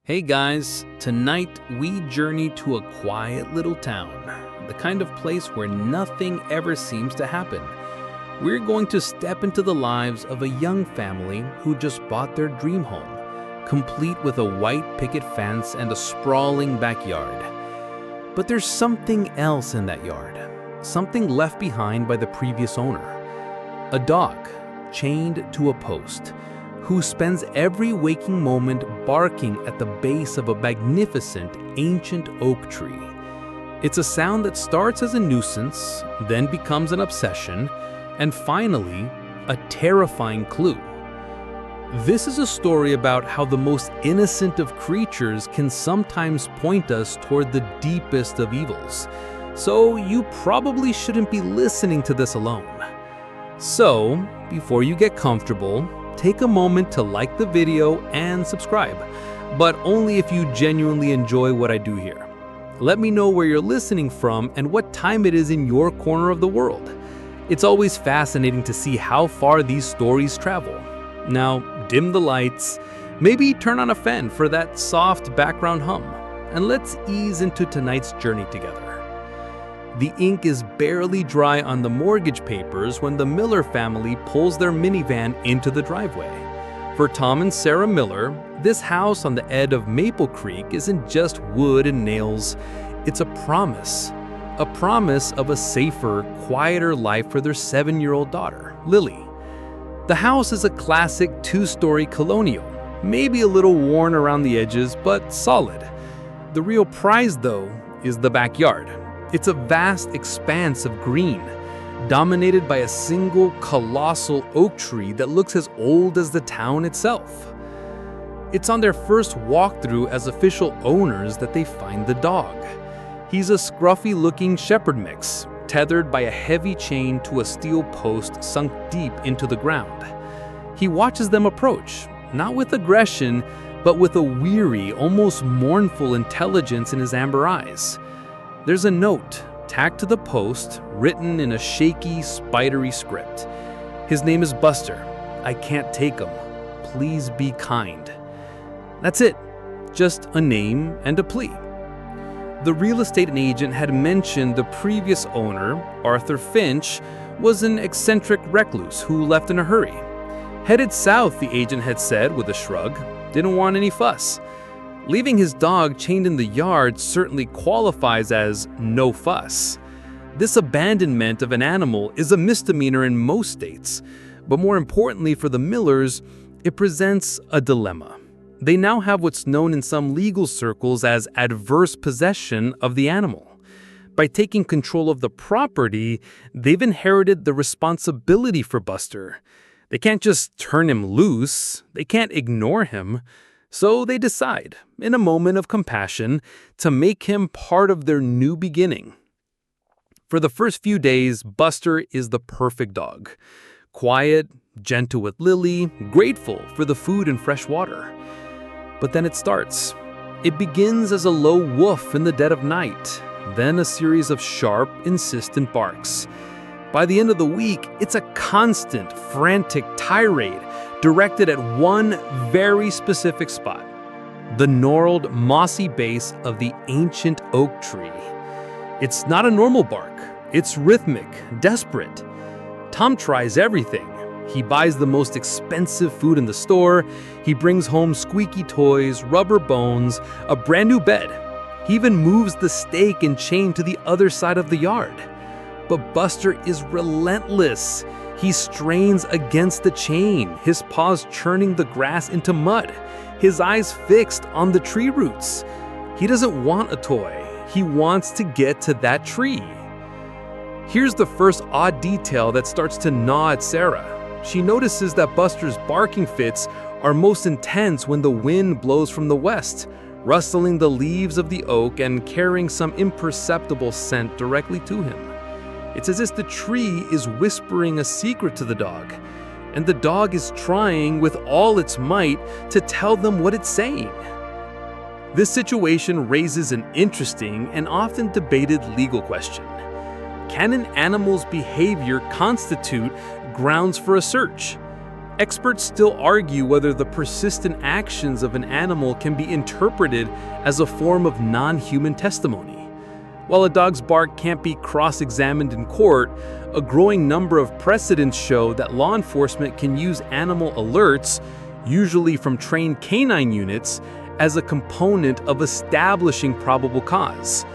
Hey guys, tonight we journey to a quiet little town, the kind of place where nothing ever seems to happen. We're going to step into the lives of a young family who just bought their dream home, complete with a white picket fence and a sprawling backyard. But there's something else in that yard, something left behind by the previous owner. A dog chained to a post, who spends every waking moment barking at the base of a magnificent ancient oak tree. It's a sound that starts as a nuisance, then becomes an obsession, and finally, a terrifying clue. This is a story about how the most innocent of creatures can sometimes point us toward the deepest of evils. So you probably shouldn't be listening to this alone. So, before you get comfortable, take a moment to like the video and subscribe, but only if you genuinely enjoy what I do here. Let me know where you're listening from and what time it is in your corner of the world. It's always fascinating to see how far these stories travel. Now, dim the lights, maybe turn on a fan for that soft background hum, and let's ease into tonight's journey together. The ink is barely dry on the mortgage papers when the Miller family pulls their minivan into the driveway. For Tom and Sarah Miller, this house on the edge of Maple Creek isn't just wood and nails, it's a promise of a safer, quieter life for their 7-year-old daughter, Lily. The house is a classic 2-story colonial, maybe a little worn around the edges, but solid. The real prize, though, is the backyard. It's a vast expanse of green, dominated by a single colossal oak tree that looks as old as the town itself. It's on their first walkthrough as official owners that they find the dog. He's a scruffy-looking shepherd mix, tethered by a heavy chain to a steel post sunk deep into the ground. He watches them approach, not with aggression, but with a weary, almost mournful intelligence in his amber eyes. There's a note tacked to the post, written in a shaky, spidery script. His name is Buster. I can't take him. Please be kind. That's it. Just a name and a plea. The real estate agent had mentioned the previous owner, Arthur Finch, was an eccentric recluse who left in a hurry. Headed south, the agent had said with a shrug. Didn't want any fuss. Leaving his dog chained in the yard certainly qualifies as no fuss. This abandonment of an animal is a misdemeanor in most states, but more importantly for the Millers, it presents a dilemma. They now have what's known in some legal circles as adverse possession of the animal. By taking control of the property, they've inherited the responsibility for Buster. They can't just turn him loose, they can't ignore him. So they decide, in a moment of compassion, to make him part of their new beginning. For the first few days, Buster is the perfect dog. Quiet, gentle with Lily, grateful for the food and fresh water. But then it starts. It begins as a low woof in the dead of night, then a series of sharp, insistent barks. By the end of the week, it's a constant, frantic tirade directed at one very specific spot, the gnarled, mossy base of the ancient oak tree. It's not a normal bark. It's rhythmic, desperate. Tom tries everything. He buys the most expensive food in the store. He brings home squeaky toys, rubber bones, a brand new bed. He even moves the stake and chain to the other side of the yard. But Buster is relentless. He strains against the chain, his paws churning the grass into mud, his eyes fixed on the tree roots. He doesn't want a toy. He wants to get to that tree. Here's the first odd detail that starts to gnaw at Sarah. She notices that Buster's barking fits are most intense when the wind blows from the west, rustling the leaves of the oak and carrying some imperceptible scent directly to him. It's as if the tree is whispering a secret to the dog, and the dog is trying with all its might to tell them what it's saying. This situation raises an interesting and often debated legal question. Can an animal's behavior constitute grounds for a search? Experts still argue whether the persistent actions of an animal can be interpreted as a form of non-human testimony. While a dog's bark can't be cross-examined in court, a growing number of precedents show that law enforcement can use animal alerts, usually from trained canine units, as a component of establishing probable cause.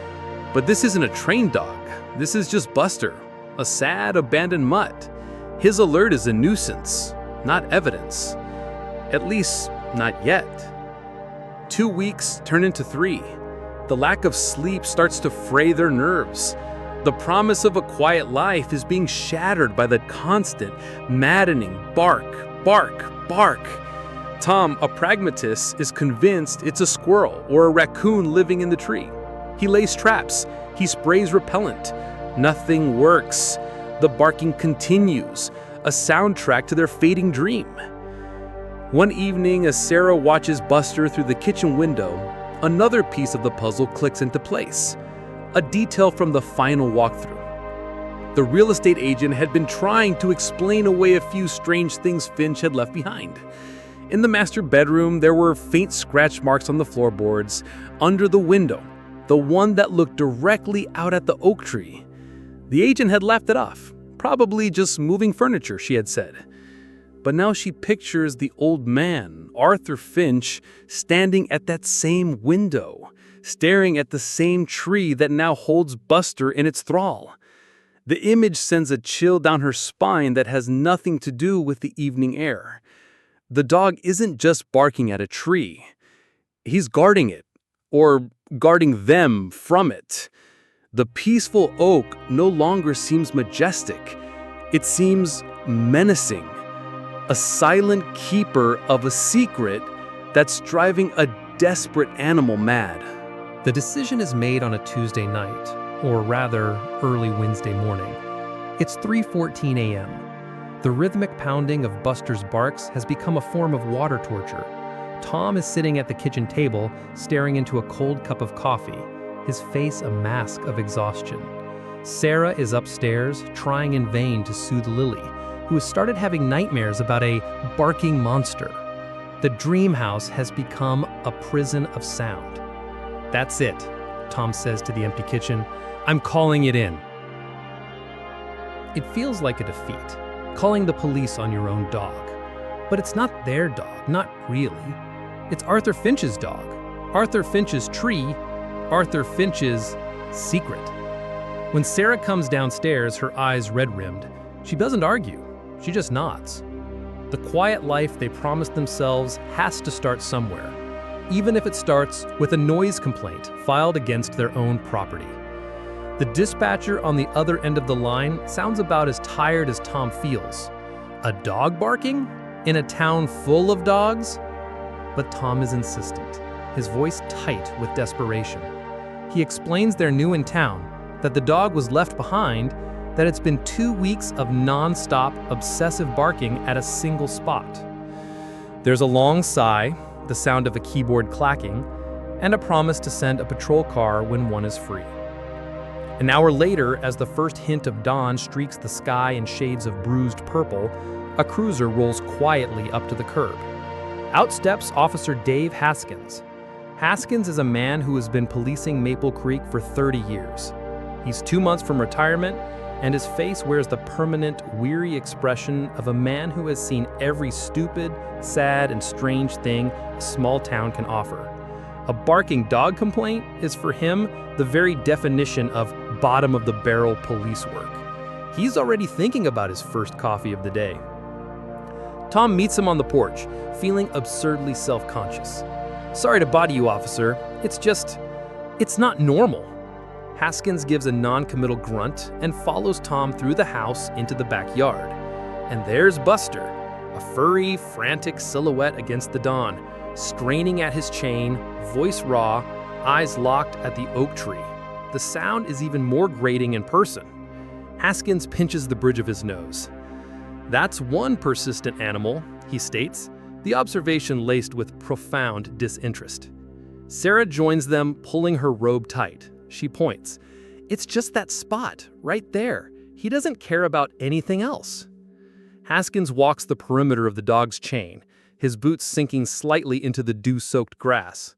But this isn't a trained dog. This is just Buster, a sad, abandoned mutt. His alert is a nuisance, not evidence. At least, not yet. 2 weeks turn into 3. The lack of sleep starts to fray their nerves. The promise of a quiet life is being shattered by the constant, maddening bark, bark, bark. Tom, a pragmatist, is convinced it's a squirrel or a raccoon living in the tree. He lays traps. He sprays repellent. Nothing works. The barking continues, a soundtrack to their fading dream. One evening, as Sarah watches Buster through the kitchen window, another piece of the puzzle clicks into place. A detail from the final walkthrough. The real estate agent had been trying to explain away a few strange things Finch had left behind. In the master bedroom, there were faint scratch marks on the floorboards under the window, the one that looked directly out at the oak tree. The agent had laughed it off, probably just moving furniture, she had said. But now she pictures the old man, Arthur Finch, standing at that same window, staring at the same tree that now holds Buster in its thrall. The image sends a chill down her spine that has nothing to do with the evening air. The dog isn't just barking at a tree. He's guarding it, or guarding them from it. The peaceful oak no longer seems majestic. It seems menacing. A silent keeper of a secret that's driving a desperate animal mad. The decision is made on a Tuesday night, or rather, early Wednesday morning. It's 3:14 a.m. The rhythmic pounding of Buster's barks has become a form of water torture. Tom is sitting at the kitchen table, staring into a cold cup of coffee, his face a mask of exhaustion. Sarah is upstairs, trying in vain to soothe Lily, who has started having nightmares about a barking monster. The dream house has become a prison of sound. "That's it," Tom says to the empty kitchen. "I'm calling it in." It feels like a defeat, calling the police on your own dog. But it's not their dog, not really. It's Arthur Finch's dog, Arthur Finch's tree, Arthur Finch's secret. When Sarah comes downstairs, her eyes red-rimmed, she doesn't argue, she just nods. The quiet life they promised themselves has to start somewhere, even if it starts with a noise complaint filed against their own property. The dispatcher on the other end of the line sounds about as tired as Tom feels. A dog barking? In a town full of dogs? But Tom is insistent, his voice tight with desperation. He explains they're new in town, that the dog was left behind, that it's been 2 weeks of non-stop, obsessive barking at a single spot. There's a long sigh, the sound of a keyboard clacking, and a promise to send a patrol car when one is free. An hour later, as the first hint of dawn streaks the sky in shades of bruised purple, a cruiser rolls quietly up to the curb. Out steps Officer Dave Haskins. Haskins is a man who has been policing Maple Creek for 30 years. He's 2 months from retirement, and his face wears the permanent, weary expression of a man who has seen every stupid, sad, and strange thing a small town can offer. A barking dog complaint is for him the very definition of bottom-of-the-barrel police work. He's already thinking about his first coffee of the day. Tom meets him on the porch, feeling absurdly self-conscious. "Sorry to bother you, officer. It's not normal." Haskins gives a non-committal grunt and follows Tom through the house into the backyard. And there's Buster, a furry, frantic silhouette against the dawn, straining at his chain, voice raw, eyes locked at the oak tree. The sound is even more grating in person. Haskins pinches the bridge of his nose. "That's one persistent animal," he states, the observation laced with profound disinterest. Sarah joins them, pulling her robe tight. She points. "It's just that spot, right there. He doesn't care about anything else." Haskins walks the perimeter of the dog's chain, his boots sinking slightly into the dew-soaked grass.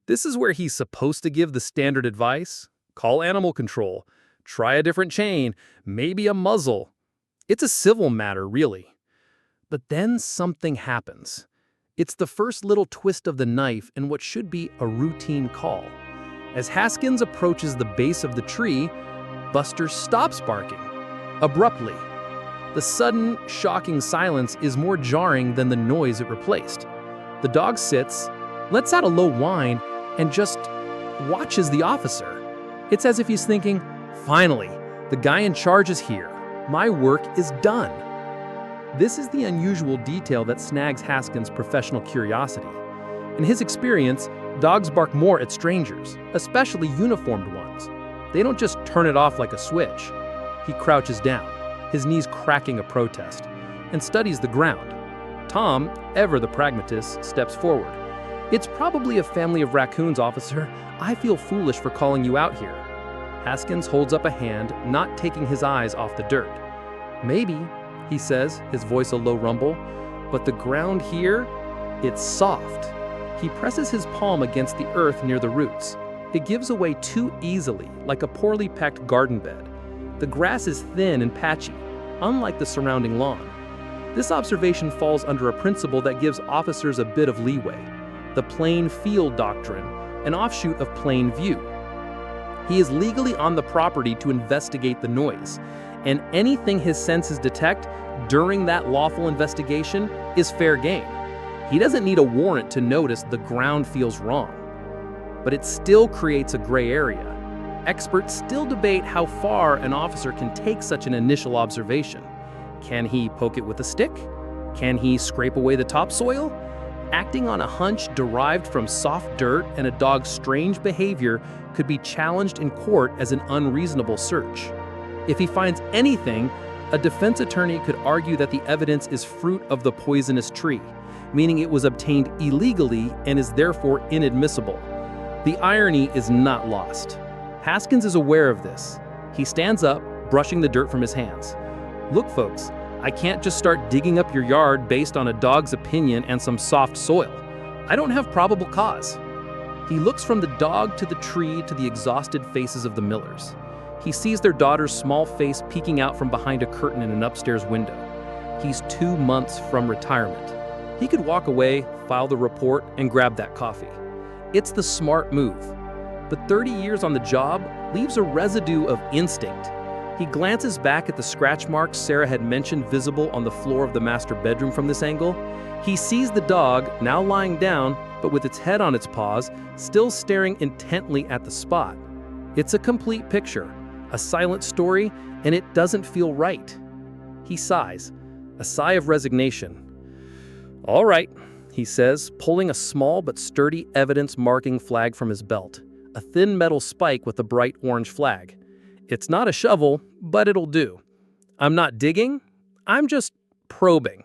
This is where he's supposed to give the standard advice. Call animal control. Try a different chain. Maybe a muzzle. It's a civil matter, really. But then something happens. It's the first little twist of the knife in what should be a routine call. As Haskins approaches the base of the tree, Buster stops barking. Abruptly. The sudden, shocking silence is more jarring than the noise it replaced. The dog sits, lets out a low whine, and just watches the officer. It's as if he's thinking, "Finally, the guy in charge is here. My work is done." This is the unusual detail that snags Haskins' professional curiosity. In his experience, dogs bark more at strangers, especially uniformed ones. They don't just turn it off like a switch. He crouches down, his knees cracking a protest, and studies the ground. Tom, ever the pragmatist, steps forward. "It's probably a family of raccoons, officer. I feel foolish for calling you out here." Haskins holds up a hand, not taking his eyes off the dirt. "Maybe," he says, his voice a low rumble, "but the ground here, it's soft." He presses his palm against the earth near the roots. It gives away too easily, like a poorly packed garden bed. The grass is thin and patchy, unlike the surrounding lawn. This observation falls under a principle that gives officers a bit of leeway: the plain field doctrine, an offshoot of plain view. He is legally on the property to investigate the noise, and anything his senses detect during that lawful investigation is fair game. He doesn't need a warrant to notice the ground feels wrong. But it still creates a gray area. Experts still debate how far an officer can take such an initial observation. Can he poke it with a stick? Can he scrape away the topsoil? Acting on a hunch derived from soft dirt and a dog's strange behavior could be challenged in court as an unreasonable search. If he finds anything, a defense attorney could argue that the evidence is fruit of the poisonous tree, meaning it was obtained illegally and is therefore inadmissible. The irony is not lost. Haskins is aware of this. He stands up, brushing the dirt from his hands. "Look, folks, I can't just start digging up your yard based on a dog's opinion and some soft soil. I don't have probable cause." He looks from the dog to the tree to the exhausted faces of the Millers. He sees their daughter's small face peeking out from behind a curtain in an upstairs window. He's 2 months from retirement. He could walk away, file the report, and grab that coffee. It's the smart move. But 30 years on the job leaves a residue of instinct. He glances back at the scratch marks Sarah had mentioned visible on the floor of the master bedroom from this angle. He sees the dog, now lying down, but with its head on its paws, still staring intently at the spot. It's a complete picture, a silent story, and it doesn't feel right. He sighs, a sigh of resignation. "All right," he says, pulling a small but sturdy evidence-marking flag from his belt, a thin metal spike with a bright orange flag. "It's not a shovel, but it'll do. I'm not digging, I'm just probing."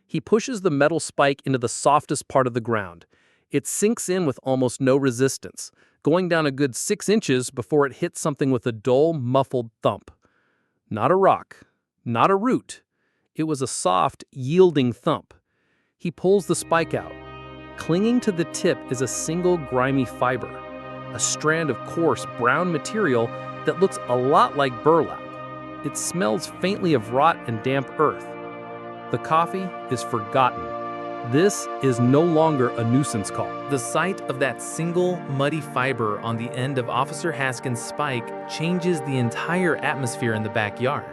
He pushes the metal spike into the softest part of the ground. It sinks in with almost no resistance, going down a good 6 inches before it hits something with a dull, muffled thump. Not a rock, not a root. It was a soft, yielding thump. He pulls the spike out. Clinging to the tip is a single grimy fiber, a strand of coarse, brown material that looks a lot like burlap. It smells faintly of rot and damp earth. The coffee is forgotten. This is no longer a nuisance call. The sight of that single, muddy fiber on the end of Officer Haskins' spike changes the entire atmosphere in the backyard.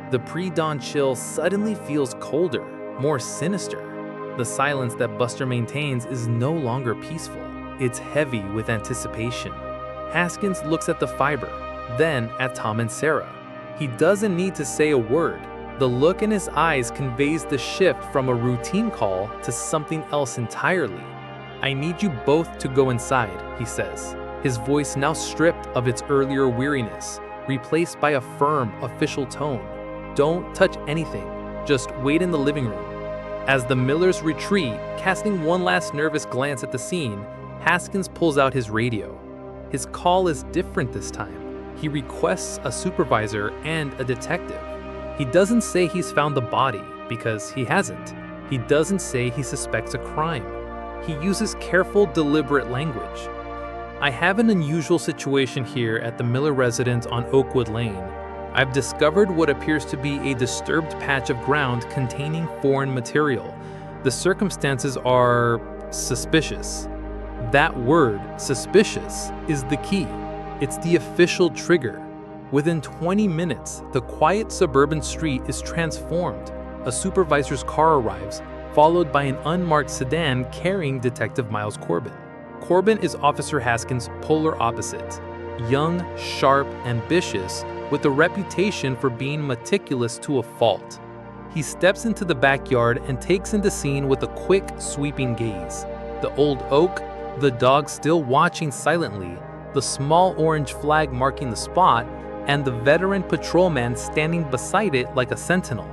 The pre-dawn chill suddenly feels colder, more sinister. The silence that Buster maintains is no longer peaceful. It's heavy with anticipation. Haskins looks at the fiber, then at Tom and Sarah. He doesn't need to say a word. The look in his eyes conveys the shift from a routine call to something else entirely. "I need you both to go inside," he says, his voice now stripped of its earlier weariness, replaced by a firm, official tone. "Don't touch anything. Just wait in the living room." As the Millers retreat, casting one last nervous glance at the scene, Haskins pulls out his radio. His call is different this time. He requests a supervisor and a detective. He doesn't say he's found the body, because he hasn't. He doesn't say he suspects a crime. He uses careful, deliberate language. I have an unusual situation here at the Miller residence on Oakwood Lane. I've discovered what appears to be a disturbed patch of ground containing foreign material. The circumstances are suspicious. That word, suspicious, is the key. It's the official trigger. Within 20 minutes, the quiet suburban street is transformed. A supervisor's car arrives, followed by an unmarked sedan carrying Detective Miles Corbin. Corbin is Officer Haskins' polar opposite. Young, sharp, ambitious, with a reputation for being meticulous to a fault. He steps into the backyard and takes in the scene with a quick, sweeping gaze. The old oak, the dog still watching silently, the small orange flag marking the spot, and the veteran patrolman standing beside it like a sentinel.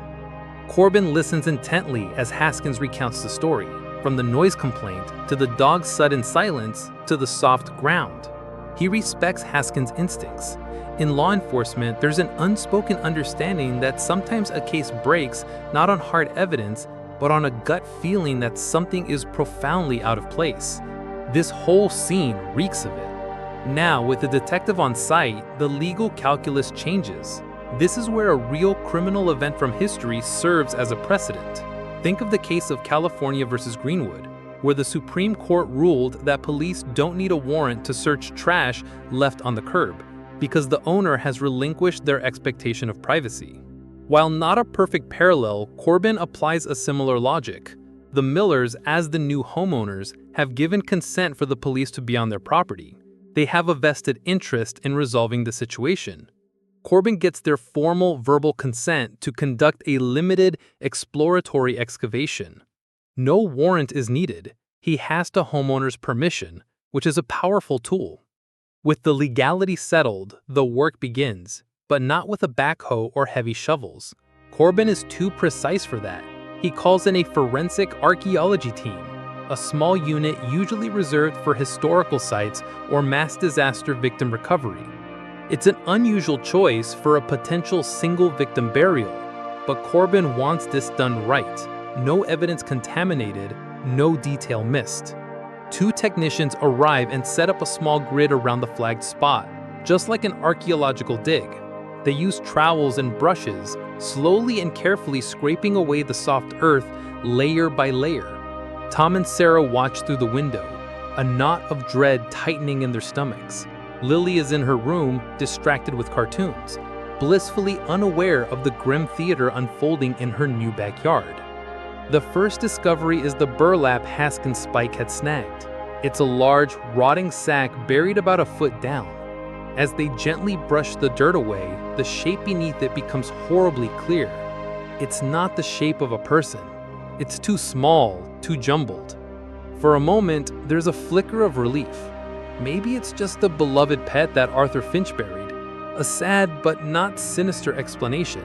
Corbin listens intently as Haskins recounts the story, from the noise complaint to the dog's sudden silence to the soft ground. He respects Haskins' instincts. In law enforcement, there's an unspoken understanding that sometimes a case breaks not on hard evidence, but on a gut feeling that something is profoundly out of place. This whole scene reeks of it. Now, with the detective on site, the legal calculus changes. This is where a real criminal event from history serves as a precedent. Think of the case of California versus Greenwood, where the Supreme Court ruled that police don't need a warrant to search trash left on the curb, because the owner has relinquished their expectation of privacy. While not a perfect parallel, Corbin applies a similar logic. The Millers, as the new homeowners, have given consent for the police to be on their property. They have a vested interest in resolving the situation. Corbin gets their formal verbal consent to conduct a limited exploratory excavation. No warrant is needed. He has the homeowner's permission, which is a powerful tool. With the legality settled, the work begins, but not with a backhoe or heavy shovels. Corbin is too precise for that. He calls in a forensic archaeology team, a small unit usually reserved for historical sites or mass disaster victim recovery. It's an unusual choice for a potential single victim burial, but Corbin wants this done right. No evidence contaminated, no detail missed. 2 technicians arrive and set up a small grid around the flagged spot, just like an archaeological dig. They use trowels and brushes, slowly and carefully scraping away the soft earth layer by layer. Tom and Sarah watch through the window, a knot of dread tightening in their stomachs. Lily is in her room, distracted with cartoons, blissfully unaware of the grim theater unfolding in her new backyard. The first discovery is the burlap Haskins' spike had snagged. It's a large, rotting sack buried about a foot down. As they gently brush the dirt away, the shape beneath it becomes horribly clear. It's not the shape of a person. It's too small, too jumbled. For a moment, there's a flicker of relief. Maybe it's just the beloved pet that Arthur Finch buried, a sad but not sinister explanation.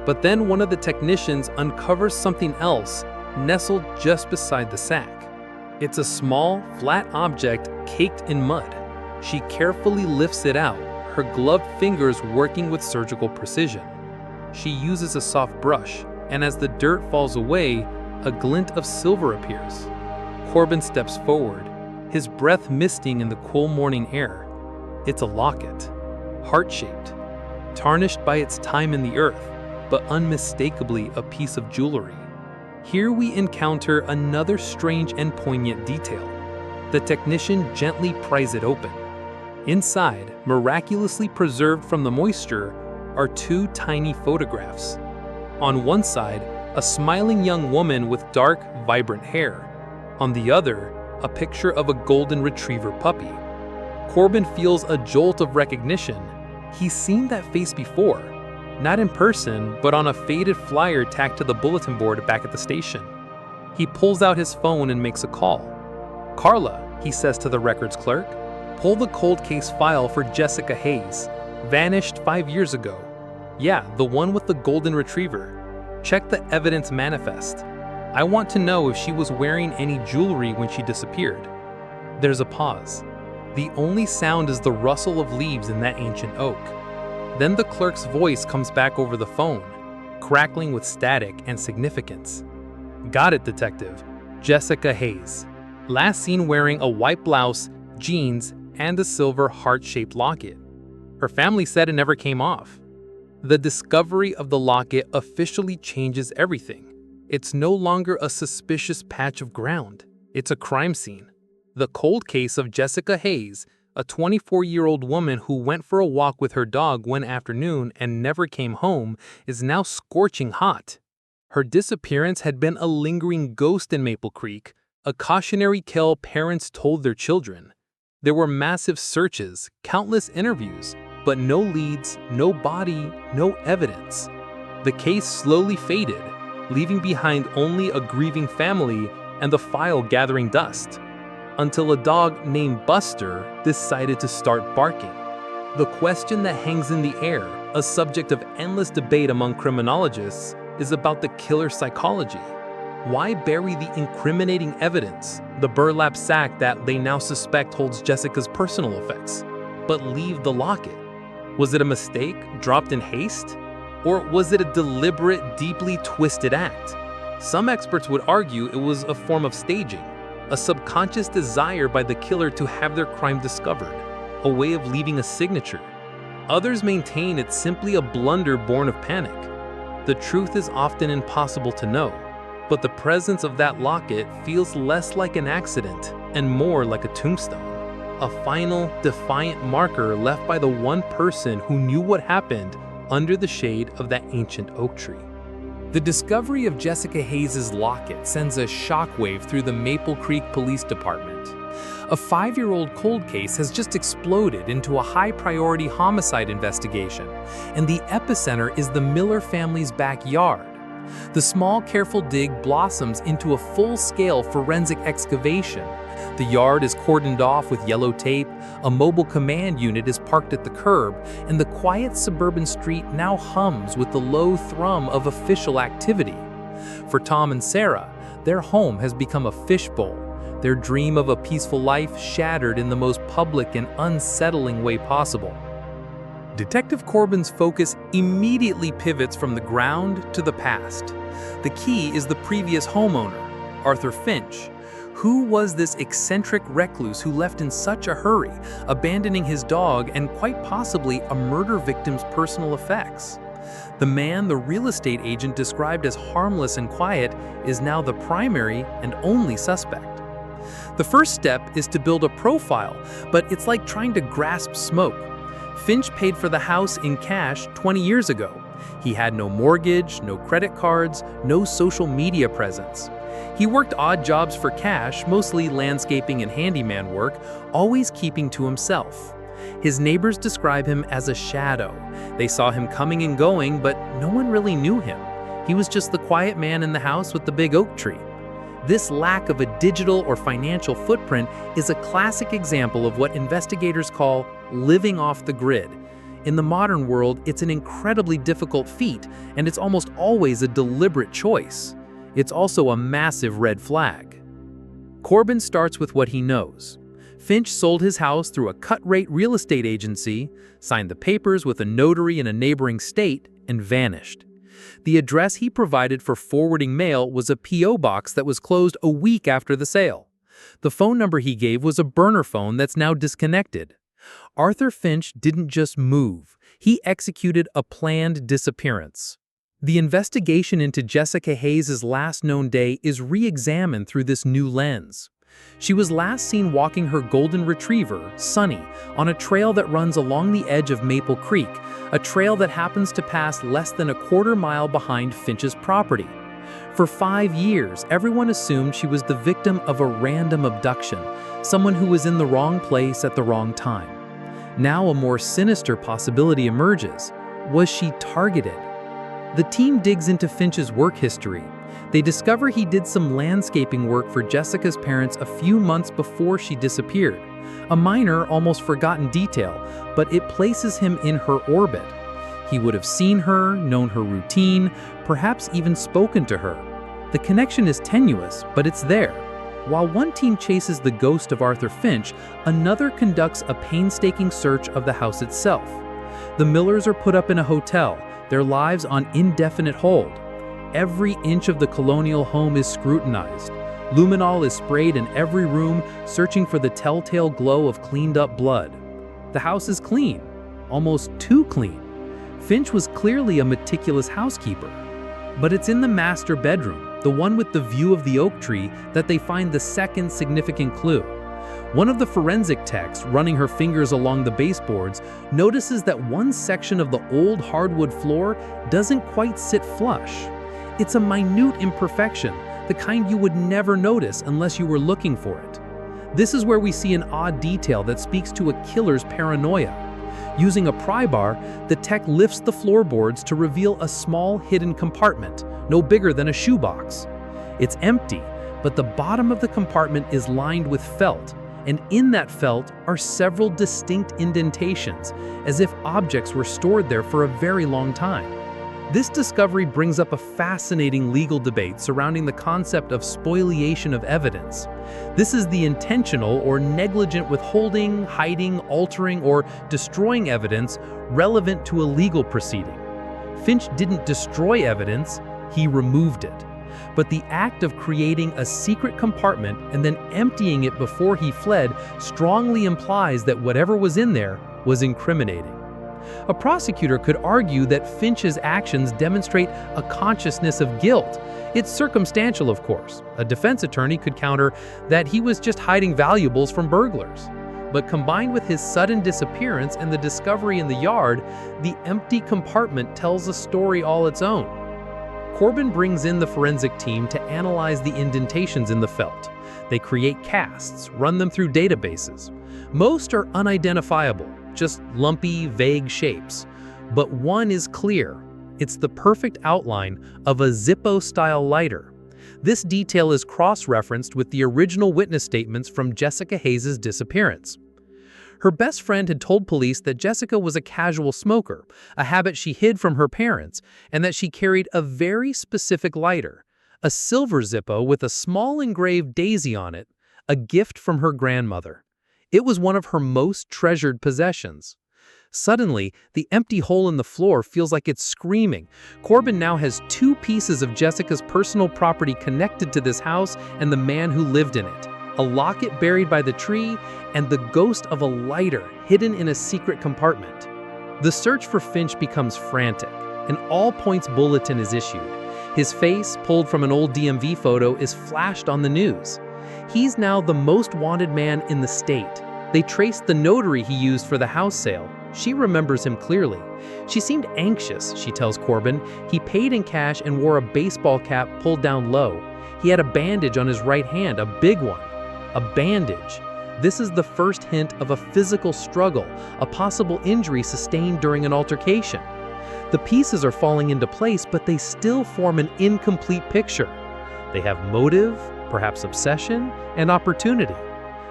But then one of the technicians uncovers something else, nestled just beside the sack. It's a small, flat object caked in mud. She carefully lifts it out, her gloved fingers working with surgical precision. She uses a soft brush, and as the dirt falls away, a glint of silver appears. Corbin steps forward, his breath misting in the cool morning air. It's a locket, heart-shaped, tarnished by its time in the earth, but unmistakably a piece of jewelry. Here we encounter another strange and poignant detail. The technician gently pries it open. Inside, miraculously preserved from the moisture, are 2 tiny photographs. On one side, a smiling young woman with dark, vibrant hair. On the other, a picture of a golden retriever puppy. Corbin feels a jolt of recognition. He's seen that face before. Not in person, but on a faded flyer tacked to the bulletin board back at the station. He pulls out his phone and makes a call. "Carla," he says to the records clerk, "pull the cold case file for Jessica Hayes. Vanished 5 years ago. Yeah, the one with the golden retriever. Check the evidence manifest. I want to know if she was wearing any jewelry when she disappeared." There's a pause. The only sound is the rustle of leaves in that ancient oak. Then the clerk's voice comes back over the phone. crackling with static and significance. Got it, Detective. Jessica Hayes. Last seen wearing a white blouse, jeans, and a silver heart-shaped locket. Her family said it never came off. The discovery of the locket officially changes everything. It's no longer a suspicious patch of ground. It's a crime scene. The cold case of Jessica Hayes, a 24-year-old woman who went for a walk with her dog one afternoon and never came home, is now scorching hot. Her disappearance had been a lingering ghost in Maple Creek, a cautionary tale parents told their children. There were massive searches, countless interviews, but no leads, no body, no evidence. The case slowly faded, leaving behind only a grieving family and the file gathering dust, until a dog named Buster decided to start barking. The question that hangs in the air, a subject of endless debate among criminologists, is about the killer's psychology. Why bury the incriminating evidence, the burlap sack that they now suspect holds Jessica's personal effects, but leave the locket? Was it a mistake, dropped in haste? Or was it a deliberate, deeply twisted act? Some experts would argue it was a form of staging, a subconscious desire by the killer to have their crime discovered, a way of leaving a signature. Others maintain it's simply a blunder born of panic. The truth is often impossible to know, but the presence of that locket feels less like an accident and more like a tombstone, a final, defiant marker left by the one person who knew what happened under the shade of that ancient oak tree. The discovery of Jessica Hayes' locket sends a shockwave through the Maple Creek Police Department. A 5-year-old cold case has just exploded into a high-priority homicide investigation, and the epicenter is the Miller family's backyard. The small, careful dig blossoms into a full-scale forensic excavation. The yard is cordoned off with yellow tape, a mobile command unit is parked at the curb, and the quiet suburban street now hums with the low thrum of official activity. For Tom and Sarah, their home has become a fishbowl, their dream of a peaceful life shattered in the most public and unsettling way possible. Detective Corbin's focus immediately pivots from the ground to the past. The key is the previous homeowner, Arthur Finch. Who was this eccentric recluse who left in such a hurry, abandoning his dog and quite possibly a murder victim's personal effects? The man the real estate agent described as harmless and quiet is now the primary and only suspect. The first step is to build a profile, but it's like trying to grasp smoke. Finch paid for the house in cash 20 years ago. He had no mortgage, no credit cards, no social media presence. He worked odd jobs for cash, mostly landscaping and handyman work, always keeping to himself. His neighbors describe him as a shadow. They saw him coming and going, but no one really knew him. He was just the quiet man in the house with the big oak tree. This lack of a digital or financial footprint is a classic example of what investigators call living off the grid. In the modern world, it's an incredibly difficult feat, and it's almost always a deliberate choice. It's also a massive red flag. Corbin starts with what he knows. Finch sold his house through a cut-rate real estate agency, signed the papers with a notary in a neighboring state, and vanished. The address he provided for forwarding mail was a P.O. box that was closed a week after the sale. The phone number he gave was a burner phone that's now disconnected. Arthur Finch didn't just move, he executed a planned disappearance. The investigation into Jessica Hayes' last known day is re-examined through this new lens. She was last seen walking her golden retriever, Sunny, on a trail that runs along the edge of Maple Creek, a trail that happens to pass less than a quarter-mile behind Finch's property. For 5 years, everyone assumed she was the victim of a random abduction, someone who was in the wrong place at the wrong time. Now a more sinister possibility emerges. Was she targeted? The team digs into Finch's work history. They discover he did some landscaping work for Jessica's parents a few months before she disappeared. A minor, almost forgotten detail, but it places him in her orbit. He would have seen her, known her routine, perhaps even spoken to her. The connection is tenuous, but it's there. While one team chases the ghost of Arthur Finch, another conducts a painstaking search of the house itself. The Millers are put up in a hotel, their lives on indefinite hold. Every inch of the colonial home is scrutinized. Luminol is sprayed in every room, searching for the telltale glow of cleaned-up blood. The house is clean, almost too clean. Finch was clearly a meticulous housekeeper. But it's in the master bedroom, the one with the view of the oak tree, that they find the second significant clue. One of the forensic techs, running her fingers along the baseboards, notices that one section of the old hardwood floor doesn't quite sit flush. It's a minute imperfection, the kind you would never notice unless you were looking for it. This is where we see an odd detail that speaks to a killer's paranoia. Using a pry bar, the tech lifts the floorboards to reveal a small hidden compartment, no bigger than a shoebox. It's empty, but the bottom of the compartment is lined with felt, and in that felt are several distinct indentations, as if objects were stored there for a very long time. This discovery brings up a fascinating legal debate surrounding the concept of spoliation of evidence. This is the intentional or negligent withholding, hiding, altering, or destroying evidence relevant to a legal proceeding. Finch didn't destroy evidence, he removed it. But the act of creating a secret compartment and then emptying it before he fled strongly implies that whatever was in there was incriminating. A prosecutor could argue that Finch's actions demonstrate a consciousness of guilt. It's circumstantial, of course. A defense attorney could counter that he was just hiding valuables from burglars. But combined with his sudden disappearance and the discovery in the yard, the empty compartment tells a story all its own. Corbin brings in the forensic team to analyze the indentations in the felt. They create casts, run them through databases. Most are unidentifiable, just lumpy, vague shapes. But one is clear. It's the perfect outline of a Zippo-style lighter. This detail is cross-referenced with the original witness statements from Jessica Hayes' disappearance. Her best friend had told police that Jessica was a casual smoker, a habit she hid from her parents, and that she carried a very specific lighter, a silver Zippo with a small engraved daisy on it, a gift from her grandmother. It was one of her most treasured possessions. Suddenly, the empty hole in the floor feels like it's screaming. Corbin now has two pieces of Jessica's personal property connected to this house and the man who lived in it. A locket buried by the tree, and the ghost of a lighter hidden in a secret compartment. The search for Finch becomes frantic. An all-points bulletin is issued. His face, pulled from an old DMV photo, is flashed on the news. He's now the most wanted man in the state. They traced the notary he used for the house sale. She remembers him clearly. She seemed anxious, she tells Corbin. He paid in cash and wore a baseball cap pulled down low. He had a bandage on his right hand, a big one. A bandage. This is the first hint of a physical struggle, a possible injury sustained during an altercation. The pieces are falling into place, but they still form an incomplete picture. They have motive, perhaps obsession, and opportunity.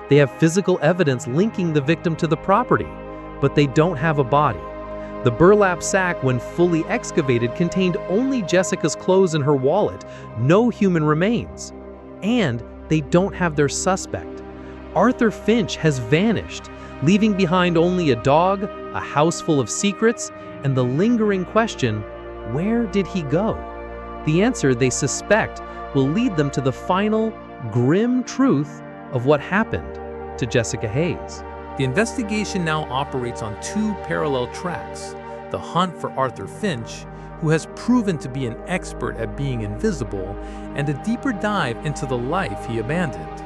They have physical evidence linking the victim to the property, but they don't have a body. The burlap sack, when fully excavated, contained only Jessica's clothes and her wallet, no human remains. And they don't have their suspect. Arthur Finch has vanished, leaving behind only a dog, a house full of secrets, and the lingering question, where did he go? The answer they suspect will lead them to the final, grim truth of what happened to Jessica Hayes. The investigation now operates on two parallel tracks: the hunt for Arthur Finch, who has proven to be an expert at being invisible, and a deeper dive into the life he abandoned.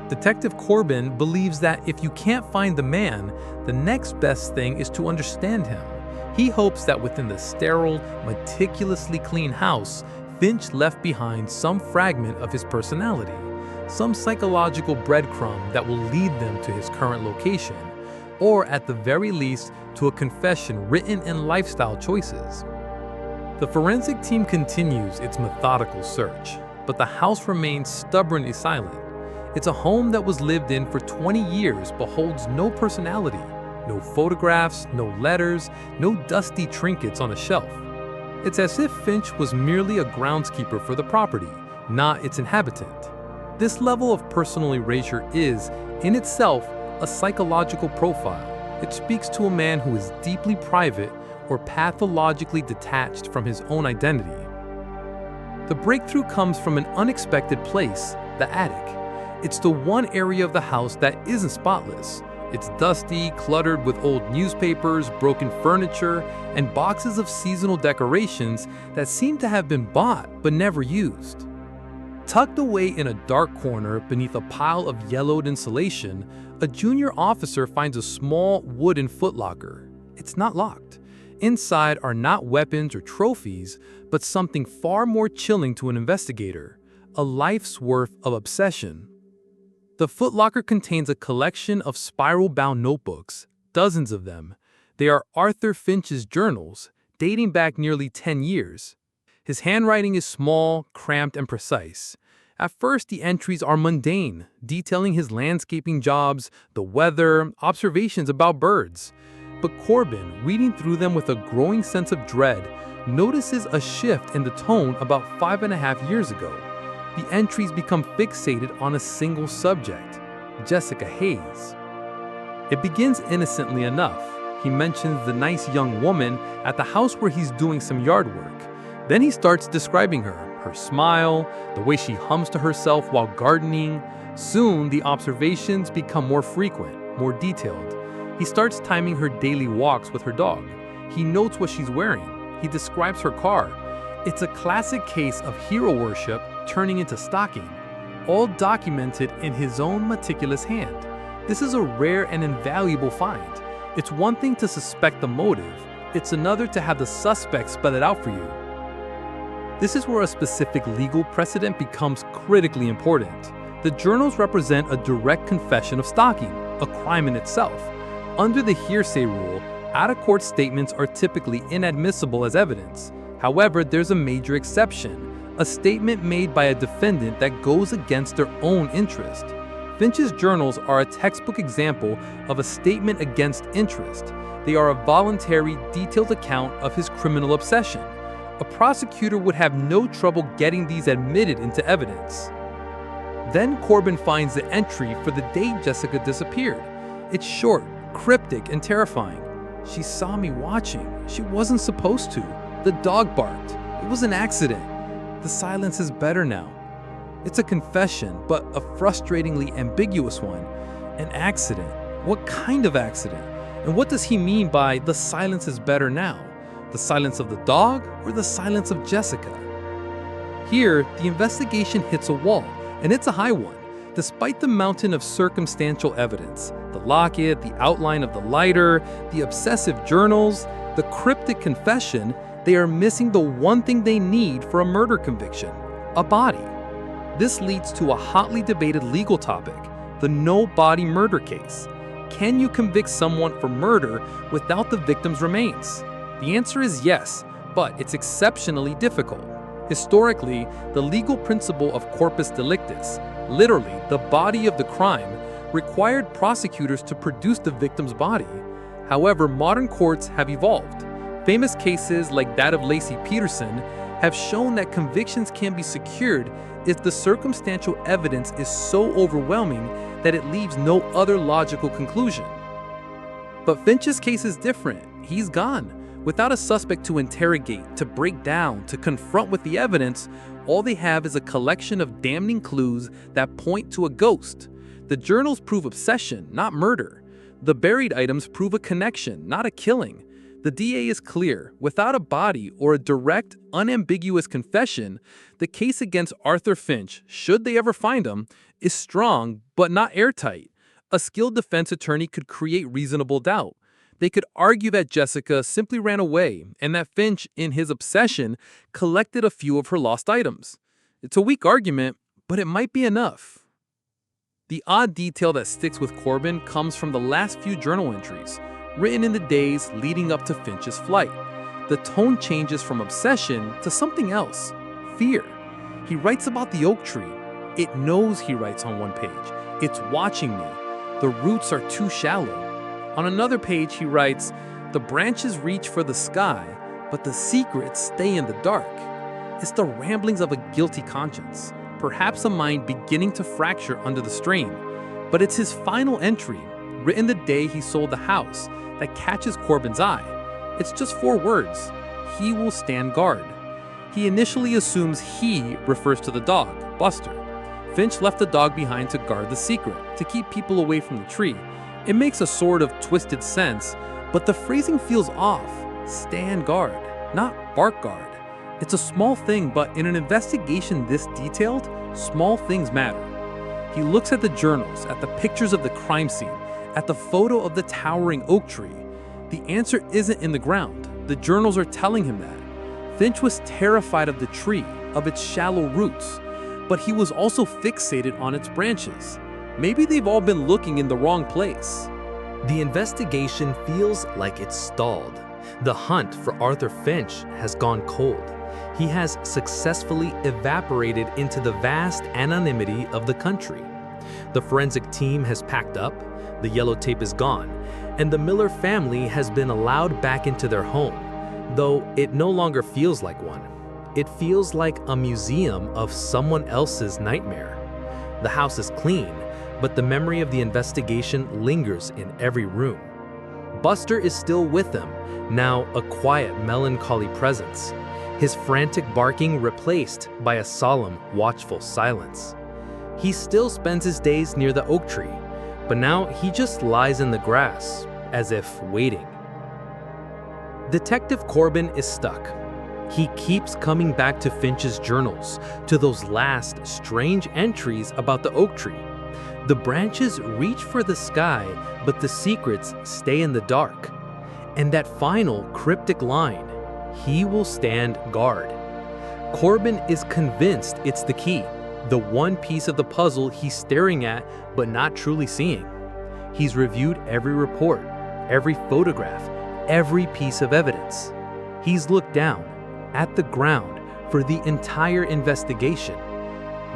Detective Corbin believes that if you can't find the man, the next best thing is to understand him. He hopes that within the sterile, meticulously clean house, Finch left behind some fragment of his personality, some psychological breadcrumb that will lead them to his current location, or at the very least to a confession written in lifestyle choices. The forensic team continues its methodical search, but the house remains stubbornly silent. It's a home that was lived in for 20 years but holds no personality, no photographs, no letters, no dusty trinkets on a shelf. It's as if Finch was merely a groundskeeper for the property, not its inhabitant. This level of personal erasure is, in itself, a psychological profile. It speaks to a man who is deeply private or pathologically detached from his own identity. The breakthrough comes from an unexpected place, the attic. It's the one area of the house that isn't spotless. It's dusty, cluttered with old newspapers, broken furniture, and boxes of seasonal decorations that seem to have been bought but never used. Tucked away in a dark corner beneath a pile of yellowed insulation, a junior officer finds a small wooden footlocker. It's not locked. Inside are not weapons or trophies, but something far more chilling to an investigator: a life's worth of obsession. The footlocker contains a collection of spiral-bound notebooks, dozens of them. They are Arthur Finch's journals, dating back nearly 10 years. His handwriting is small, cramped, and precise. At first, the entries are mundane, detailing his landscaping jobs, the weather, observations about birds. But Corbin, reading through them with a growing sense of dread, notices a shift in the tone about 5.5 years ago. The entries become fixated on a single subject: Jessica Hayes. It begins innocently enough. He mentions the nice young woman at the house where he's doing some yard work. Then he starts describing her smile, the way she hums to herself while gardening. Soon, the observations become more frequent, more detailed. He starts timing her daily walks with her dog. He notes what she's wearing. He describes her car. It's a classic case of hero worship turning into stalking, all documented in his own meticulous hand. This is a rare and invaluable find. It's one thing to suspect the motive, it's another to have the suspect spell it out for you. This is where a specific legal precedent becomes critically important. The journals represent a direct confession of stalking, a crime in itself. Under the hearsay rule, out-of-court statements are typically inadmissible as evidence. However, there's a major exception: a statement made by a defendant that goes against their own interest. Finch's journals are a textbook example of a statement against interest. They are a voluntary, detailed account of his criminal obsession. A prosecutor would have no trouble getting these admitted into evidence. Then Corbin finds the entry for the day Jessica disappeared. It's short, cryptic, and terrifying. "She saw me watching. She wasn't supposed to. The dog barked. It was an accident. The silence is better now." It's a confession, but a frustratingly ambiguous one. An accident? What kind of accident? And what does he mean by "the silence is better now"? The silence of the dog or the silence of Jessica? Here, the investigation hits a wall, and it's a high one. Despite the mountain of circumstantial evidence, the locket, the outline of the lighter, the obsessive journals, the cryptic confession, they are missing the one thing they need for a murder conviction: a body. This leads to a hotly debated legal topic: the no-body murder case. Can you convict someone for murder without the victim's remains? The answer is yes, but it's exceptionally difficult. Historically, the legal principle of corpus delictus, literally the body of the crime, required prosecutors to produce the victim's body. However, modern courts have evolved. Famous cases like that of Lacey Peterson have shown that convictions can be secured if the circumstantial evidence is so overwhelming that it leaves no other logical conclusion. But Finch's case is different. He's gone. Without a suspect to interrogate, to break down, to confront with the evidence, all they have is a collection of damning clues that point to a ghost. The journals prove obsession, not murder. The buried items prove a connection, not a killing. The DA is clear. Without a body or a direct, unambiguous confession, the case against Arthur Finch, should they ever find him, is strong but not airtight. A skilled defense attorney could create reasonable doubt. They could argue that Jessica simply ran away and that Finch, in his obsession, collected a few of her lost items. It's a weak argument, but it might be enough. The odd detail that sticks with Corbin comes from the last few journal entries, written in the days leading up to Finch's flight. The tone changes from obsession to something else: fear. He writes about the oak tree. It knows, he writes on one page, "It's watching me. The roots are too shallow." On another page, he writes, "The branches reach for the sky, but the secrets stay in the dark." It's the ramblings of a guilty conscience, perhaps a mind beginning to fracture under the strain. But it's his final entry, written the day he sold the house, that catches Corbin's eye. It's just 4 words. He will stand guard. He initially assumes he refers to the dog, Buster. Finch left the dog behind to guard the secret, to keep people away from the tree. It makes a sort of twisted sense, but the phrasing feels off. Stand guard, not bark guard. It's a small thing, but in an investigation this detailed, small things matter. He looks at the journals, at the pictures of the crime scene, at the photo of the towering oak tree. The answer isn't in the ground. The journals are telling him that. Finch was terrified of the tree, of its shallow roots, but he was also fixated on its branches. Maybe they've all been looking in the wrong place. The investigation feels like it's stalled. The hunt for Arthur Finch has gone cold. He has successfully evaporated into the vast anonymity of the country. The forensic team has packed up, the yellow tape is gone, and the Miller family has been allowed back into their home, though it no longer feels like one. It feels like a museum of someone else's nightmare. The house is clean, but the memory of the investigation lingers in every room. Buster is still with them, now a quiet, melancholy presence, his frantic barking replaced by a solemn, watchful silence. He still spends his days near the oak tree, but now he just lies in the grass, as if waiting. Detective Corbin is stuck. He keeps coming back to Finch's journals, to those last strange entries about the oak tree. The branches reach for the sky, but the secrets stay in the dark. And that final cryptic line, he will stand guard. Corbin is convinced it's the key, the one piece of the puzzle he's staring at but not truly seeing. He's reviewed every report, every photograph, every piece of evidence. He's looked down at the ground for the entire investigation.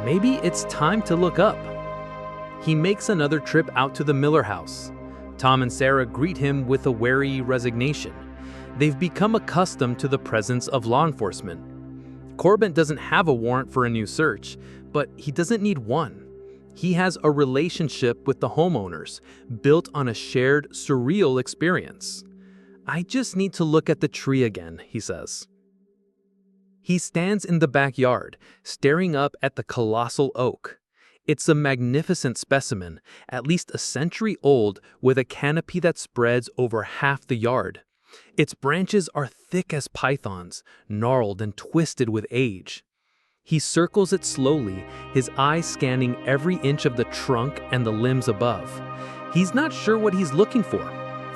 Maybe it's time to look up. He makes another trip out to the Miller house. Tom and Sarah greet him with a wary resignation. They've become accustomed to the presence of law enforcement. Corbin doesn't have a warrant for a new search, but he doesn't need one. He has a relationship with the homeowners, built on a shared, surreal experience. "I just need to look at the tree again," he says. He stands in the backyard, staring up at the colossal oak. It's a magnificent specimen, at least a century old, with a canopy that spreads over half the yard. Its branches are thick as pythons, gnarled and twisted with age. He circles it slowly, his eyes scanning every inch of the trunk and the limbs above. He's not sure what he's looking for.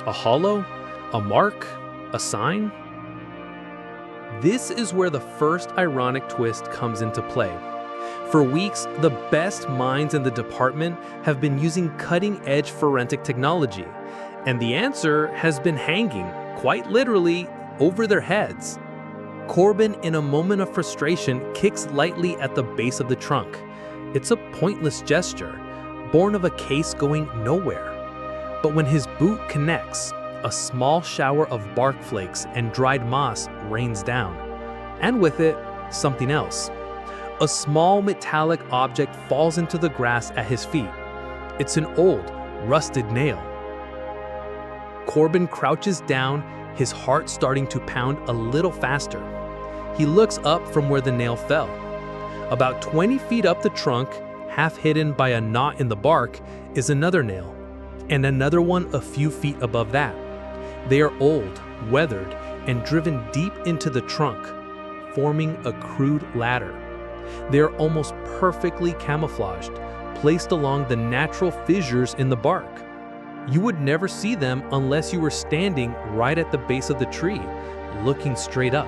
A hollow? A mark? A sign? This is where the first ironic twist comes into play. For weeks, the best minds in the department have been using cutting-edge forensic technology, and the answer has been hanging, quite literally, over their heads. Corbin, in a moment of frustration, kicks lightly at the base of the trunk. It's a pointless gesture, born of a case going nowhere. But when his boot connects, a small shower of bark flakes and dried moss rains down. And with it, something else. A small metallic object falls into the grass at his feet. It's an old, rusted nail. Corbin crouches down, his heart starting to pound a little faster. He looks up from where the nail fell. About 20 feet up the trunk, half hidden by a knot in the bark, is another nail, and another one a few feet above that. They are old, weathered, and driven deep into the trunk, forming a crude ladder. They are almost perfectly camouflaged, placed along the natural fissures in the bark. You would never see them unless you were standing right at the base of the tree, looking straight up.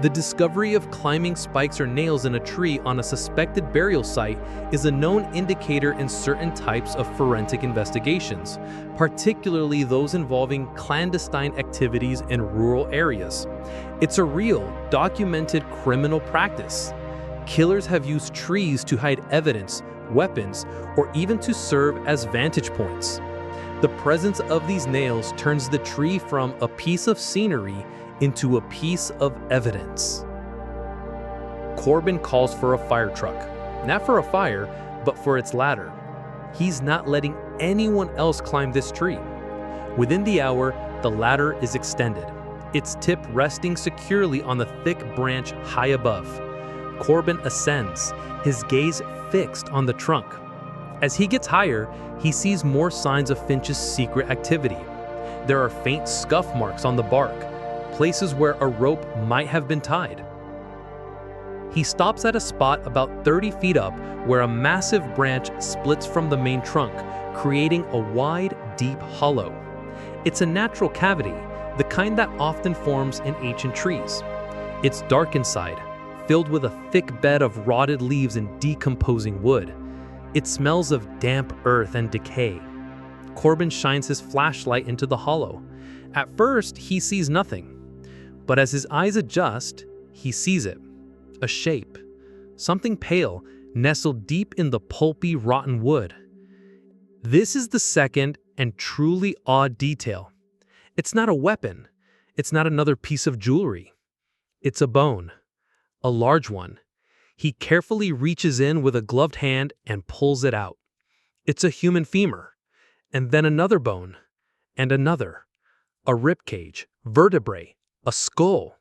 The discovery of climbing spikes or nails in a tree on a suspected burial site is a known indicator in certain types of forensic investigations, particularly those involving clandestine activities in rural areas. It's a real, documented criminal practice. Killers have used trees to hide evidence, weapons, or even to serve as vantage points. The presence of these nails turns the tree from a piece of scenery into a piece of evidence. Corbin calls for a fire truck, not for a fire, but for its ladder. He's not letting anyone else climb this tree. Within the hour, the ladder is extended, its tip resting securely on the thick branch high above. Corbin ascends, his gaze fixed on the trunk. As he gets higher, he sees more signs of Finch's secret activity. There are faint scuff marks on the bark, places where a rope might have been tied. He stops at a spot about 30 feet up where a massive branch splits from the main trunk, creating a wide, deep hollow. It's a natural cavity, the kind that often forms in ancient trees. It's dark inside, filled with a thick bed of rotted leaves and decomposing wood. It smells of damp earth and decay. Corbin shines his flashlight into the hollow. At first, he sees nothing. But as his eyes adjust, he sees it. A shape. Something pale, nestled deep in the pulpy, rotten wood. This is the second and truly odd detail. It's not a weapon. It's not another piece of jewelry. It's a bone. A large one. He carefully reaches in with a gloved hand and pulls it out. It's a human femur. And then another bone. And another. A rib cage, vertebrae, a skull.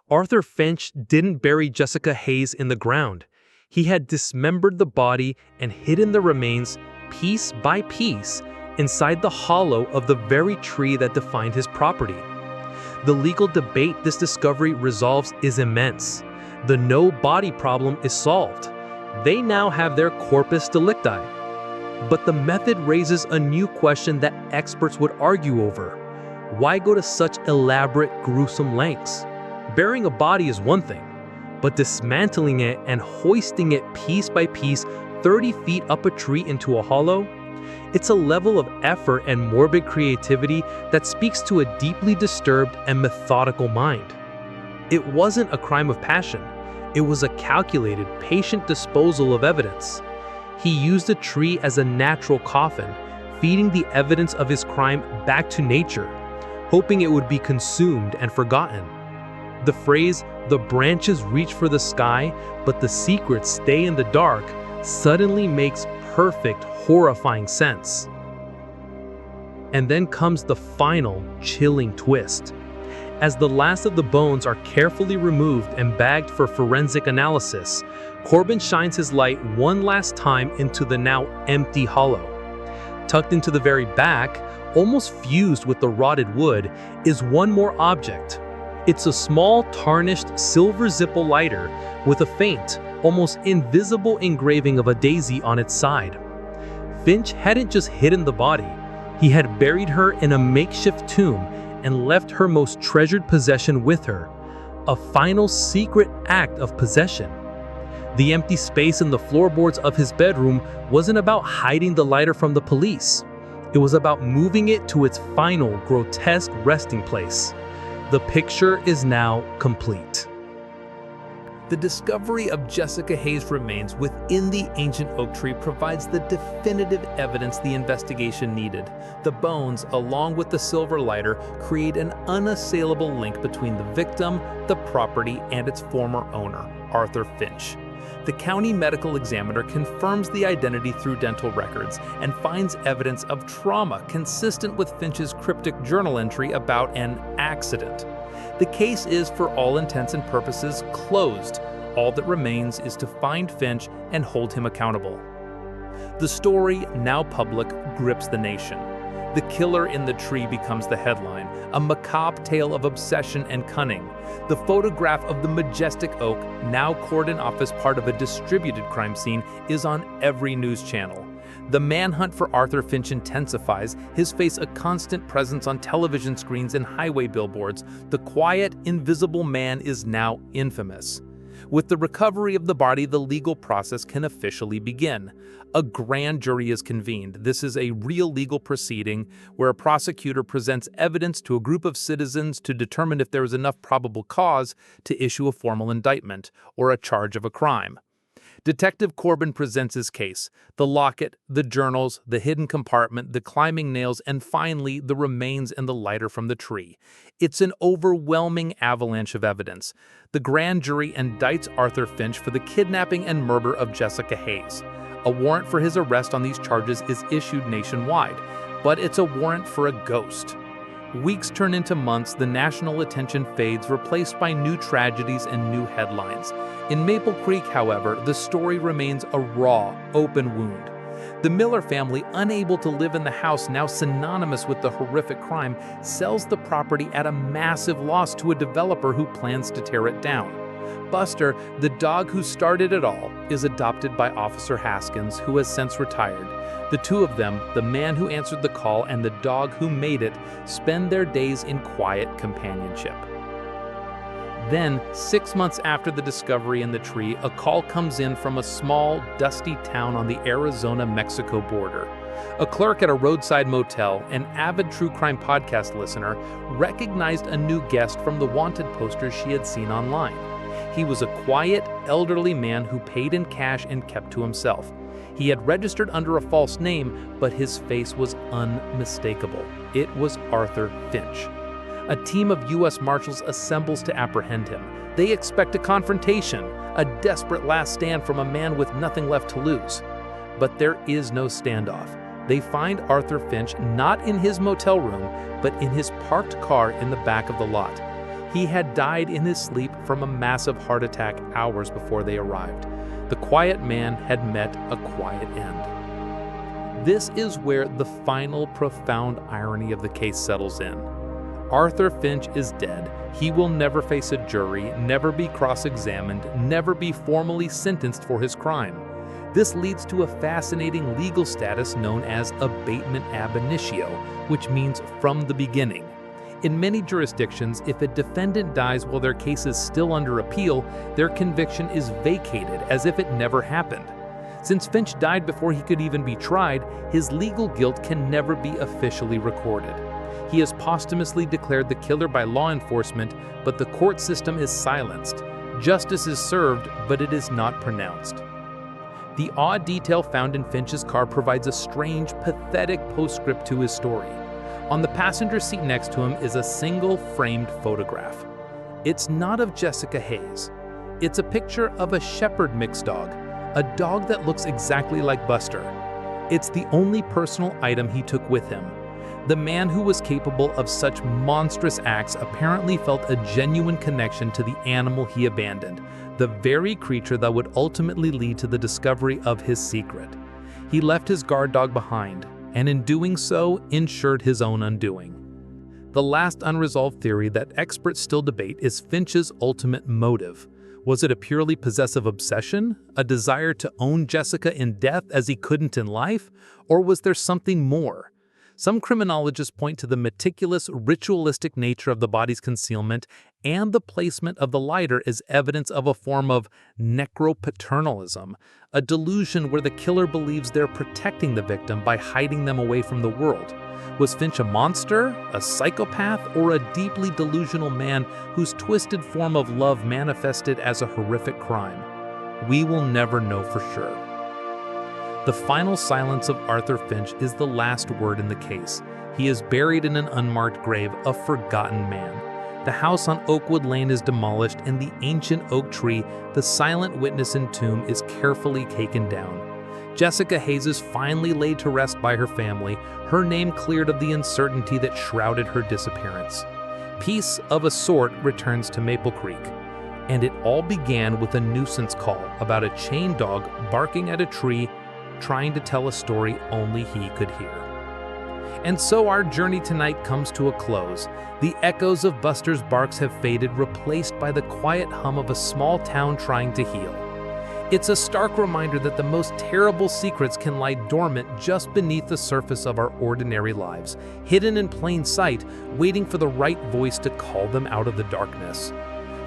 Arthur Finch didn't bury Jessica Hayes in the ground. He had dismembered the body and hidden the remains, piece by piece, inside the hollow of the very tree that defined his property. The legal debate this discovery resolves is immense. The no-body problem is solved. They now have their corpus delicti. But the method raises a new question that experts would argue over. Why go to such elaborate, gruesome lengths? Burying a body is one thing, but dismantling it and hoisting it piece by piece 30 feet up a tree into a hollow? It's a level of effort and morbid creativity that speaks to a deeply disturbed and methodical mind. It wasn't a crime of passion. It was a calculated, patient disposal of evidence. He used a tree as a natural coffin, feeding the evidence of his crime back to nature, hoping it would be consumed and forgotten. The phrase, "the branches reach for the sky, but the secrets stay in the dark," suddenly makes perfect, horrifying sense. And then comes the final, chilling twist. As the last of the bones are carefully removed and bagged for forensic analysis, Corbin shines his light one last time into the now empty hollow. Tucked into the very back, almost fused with the rotted wood, is one more object. It's a small, tarnished silver Zippo lighter with a faint, almost invisible engraving of a daisy on its side. Finch hadn't just hidden the body, he had buried her in a makeshift tomb and left her most treasured possession with her, a final secret act of possession. The empty space in the floorboards of his bedroom wasn't about hiding the lighter from the police. It was about moving it to its final, grotesque resting place. The picture is now complete. The discovery of Jessica Hayes' remains within the ancient oak tree provides the definitive evidence the investigation needed. The bones, along with the silver lighter, create an unassailable link between the victim, the property, and its former owner, Arthur Finch. The county medical examiner confirms the identity through dental records and finds evidence of trauma consistent with Finch's cryptic journal entry about an accident. The case is, for all intents and purposes, closed. All that remains is to find Finch and hold him accountable. The story, now public, grips the nation. The killer in the tree becomes the headline, a macabre tale of obsession and cunning. The photograph of the majestic oak, now cordoned off as part of a distributed crime scene, is on every news channel. The manhunt for Arthur Finch intensifies, his face a constant presence on television screens and highway billboards. The quiet, invisible man is now infamous. With the recovery of the body, the legal process can officially begin. A grand jury is convened. This is a real legal proceeding where a prosecutor presents evidence to a group of citizens to determine if there is enough probable cause to issue a formal indictment or a charge of a crime. Detective Corbin presents his case: the locket, the journals, the hidden compartment, the climbing nails, and finally, the remains and the lighter from the tree. It's an overwhelming avalanche of evidence. The grand jury indicts Arthur Finch for the kidnapping and murder of Jessica Hayes. A warrant for his arrest on these charges is issued nationwide, but it's a warrant for a ghost. Weeks turn into months, the national attention fades, replaced by new tragedies and new headlines. In Maple Creek, however, the story remains a raw, open wound. The Miller family, unable to live in the house now synonymous with the horrific crime, sells the property at a massive loss to a developer who plans to tear it down. Buster, the dog who started it all, is adopted by Officer Haskins, who has since retired. The two of them, the man who answered the call and the dog who made it, spend their days in quiet companionship. Then, 6 months after the discovery in the tree, a call comes in from a small, dusty town on the Arizona-Mexico border. A clerk at a roadside motel, an avid true crime podcast listener, recognized a new guest from the wanted posters she had seen online. He was a quiet, elderly man who paid in cash and kept to himself. He had registered under a false name, but his face was unmistakable. It was Arthur Finch. A team of U.S. Marshals assembles to apprehend him. They expect a confrontation, a desperate last stand from a man with nothing left to lose. But there is no standoff. They find Arthur Finch not in his motel room, but in his parked car in the back of the lot. He had died in his sleep from a massive heart attack hours before they arrived. The quiet man had met a quiet end. This is where the final profound irony of the case settles in. Arthur Finch is dead. He will never face a jury, never be cross-examined, never be formally sentenced for his crime. This leads to a fascinating legal status known as abatement ab initio, which means from the beginning. In many jurisdictions, if a defendant dies while their case is still under appeal, their conviction is vacated as if it never happened. Since Finch died before he could even be tried, his legal guilt can never be officially recorded. He is posthumously declared the killer by law enforcement, but the court system is silenced. Justice is served, but it is not pronounced. The odd detail found in Finch's car provides a strange, pathetic postscript to his story. On the passenger seat next to him is a single framed photograph. It's not of Jessica Hayes. It's a picture of a shepherd mix dog, a dog that looks exactly like Buster. It's the only personal item he took with him. The man who was capable of such monstrous acts apparently felt a genuine connection to the animal he abandoned, the very creature that would ultimately lead to the discovery of his secret. He left his guard dog behind, and in doing so, ensured his own undoing. The last unresolved theory that experts still debate is Finch's ultimate motive. Was it a purely possessive obsession, a desire to own Jessica in death as he couldn't in life, or was there something more? Some criminologists point to the meticulous, ritualistic nature of the body's concealment and the placement of the lighter as evidence of a form of necropaternalism, a delusion where the killer believes they're protecting the victim by hiding them away from the world. Was Finch a monster, a psychopath, or a deeply delusional man whose twisted form of love manifested as a horrific crime? We will never know for sure. The final silence of Arthur Finch is the last word in the case. He is buried in an unmarked grave, a forgotten man. The house on Oakwood Lane is demolished, and the ancient oak tree, the silent witness and tomb, is carefully taken down. Jessica Hayes is finally laid to rest by her family, her name cleared of the uncertainty that shrouded her disappearance. Peace of a sort returns to Maple Creek, and it all began with a nuisance call about a chained dog barking at a tree, trying to tell a story only he could hear. And so our journey tonight comes to a close. The echoes of Buster's barks have faded, replaced by the quiet hum of a small town trying to heal. It's a stark reminder that the most terrible secrets can lie dormant just beneath the surface of our ordinary lives, hidden in plain sight, waiting for the right voice to call them out of the darkness.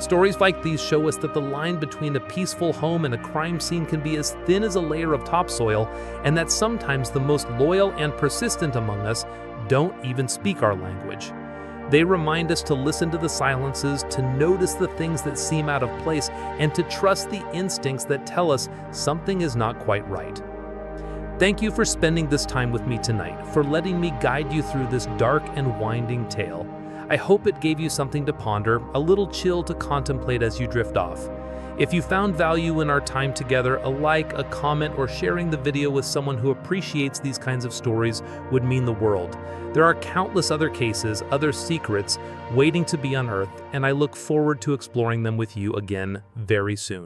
Stories like these show us that the line between a peaceful home and a crime scene can be as thin as a layer of topsoil, and that sometimes the most loyal and persistent among us don't even speak our language. They remind us to listen to the silences, to notice the things that seem out of place, and to trust the instincts that tell us something is not quite right. Thank you for spending this time with me tonight, for letting me guide you through this dark and winding tale. I hope it gave you something to ponder, a little chill to contemplate as you drift off. If you found value in our time together, a like, a comment, or sharing the video with someone who appreciates these kinds of stories would mean the world. There are countless other cases, other secrets, waiting to be unearthed, and I look forward to exploring them with you again very soon.